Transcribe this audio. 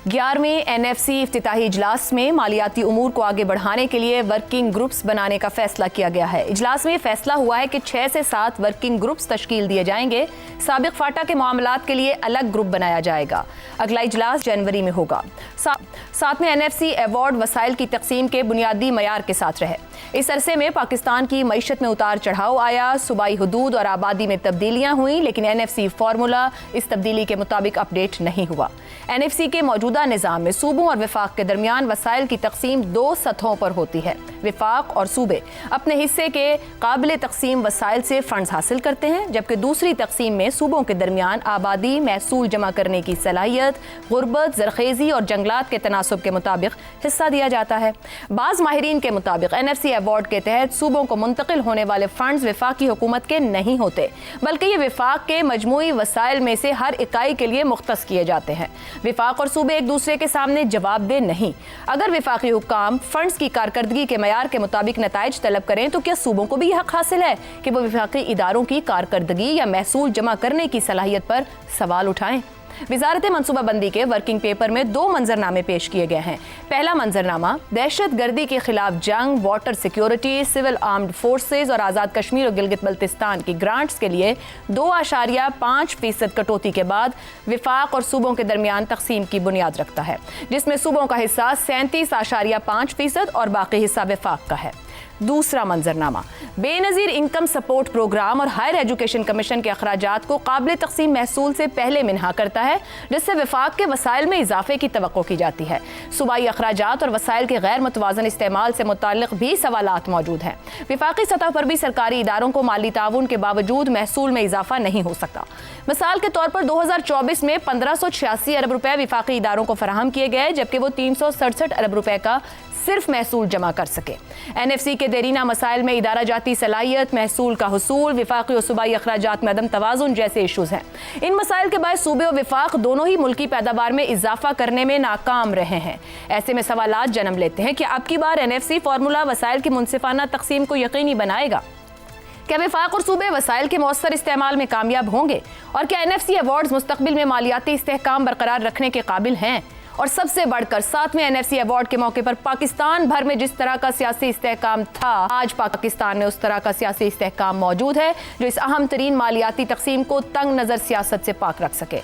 11वें NFC इफ्तिताही इजलास में मालियाती उमूर को आगे बढ़ाने के लिए वर्किंग ग्रुप्स बनाने का फैसला किया गया है। इजलास में फैसला हुआ है कि 6 से 7 वर्किंग ग्रुप्स तश्कील दिए जाएंगे। साबिक फाटा के मामलात के लिए अलग ग्रुप बनाया जाएगा। अगला इजलास जनवरी में होगा। 7वें NFC अवार्ड वसाइल की तकसीम के बुनियादी मयार के साथ रहे। इस अरसे में पाकिस्तान की मईशत में उतार चढ़ाव आया, सूबाई हुदूद और आबादी में तब्दीलियां हुई, लेकिन NFC फार्मूला इस तब्दीली के मुताबिक अपडेट नहीं हुआ। NFC के मौजूदा निज़ाम में सूबों और विफाक के दरमियान वसाइल की तकसीम 2 सतहों पर होती है। विफाक और सूबे अपने हिस्से के काबिल तकसीम वसाइल से फंड्स हासिल करते हैं, जबकि दूसरी तकसीम में सूबों के दरमियान आबादी, महसूल जमा करने की सलाहियत, गुर्बत, ज़रखेज़ी और जंगलात के तनासुब के मुताबिक हिस्सा दिया जाता है। बाज़ माहिरीन के मुताबिक NFC अवार्ड के तहत सूबों को मुंतकिल होने वाले फंड्स विफाकी हुकूमत के नहीं होते, बल्कि ये विफाक के मजमूई वसाइल में से हर इकाई के लिए मुख्तस किए जाते हैं। विफाक और सूबे एक दूसरे के सामने जवाबदेह नहीं। अगर विफाकी हुक्काम फंड्स की कारकर्दगी के मयार के मुताबिक नताइज तलब करें तो क्या सूबों को भी हक हासिल है कि वो विफाकी इदारों की कारकर्दगी या महसूल जमा करने की सलाहियत पर सवाल उठाएं? वजारत मनसूबाबंदी के वर्किंग पेपर में 2 मंजरनामे पेश किए गए हैं। पहला मंजरनामा दहशत गर्दी के खिलाफ जंग, water security, civil armed forces और आज़ाद कश्मीर और गिलगित बल्तिस्तान की ग्रांट्स के लिए 2.5% कटौती के बाद विफाक और सूबों के दरमियान तकसीम की बुनियाद रखता है, जिसमें सूबों का हिस्सा 37.5% और बाकी हिस्सा विफाक का है। दूसरा मंजरनामा बेनज़ीर इनकम सपोर्ट प्रोग्राम और हायर एजुकेशन कमीशन के अखराजात को काबिल तकसीम महसूल से पहले मिन्हा करता है, जिससे विफाक के वसाइल में इजाफे की तवक्को की जाती है। सूबाई अखराजात और वसाइल के गैर मुतवाज़न इस्तेमाल से मुताल्लिक़ भी सवालात मौजूद हैं। विफाकी सतह पर भी सरकारी इदारों को माली ताउन के बावजूद महसूल में इजाफा नहीं हो सकता। मिसाल के तौर पर 2024 में 1586 अरब रुपए विफाकी इदारों को फराहम किए गए, जबकि वो 367 अरब रुपए का सिर्फ महसूल जमा कर सके। NFC के देरीना मसाइल में इदारा जाती सलाहियत, महसूल का हुसूल, विफाकी और सूबाई अखराजात में अदम तवाज़ुन जैसे इशूज़ हैं। इन मसाइल के बायस सूबे और विफाक दोनों ही मुल्की पैदावार में इजाफा करने में नाकाम रहे हैं। ऐसे में सवालात जन्म लेते हैं कि अब की बार NFC फार्मूला वसाइल की मुनसिफाना तकसीम को यकीनी बनाएगा। क्या विफाक और सूबे वसाइल के मौसर इस्तेमाल में कामयाब होंगे? और क्या NFC अवार्ड्स मुस्तकबिल में मालियाती इस्तेहकाम बरकरार रखने के काबिल हैं? और सबसे बढ़कर 7वें NFC अवार्ड के मौके पर पाकिस्तान भर में जिस तरह का सियासी इस्तेहकाम था, आज पाकिस्तान में उस तरह का सियासी इस्तेहकाम मौजूद है जो इस अहम तरीन मालियाती तकसीम को तंग नज़र सियासत से पाक रख सके।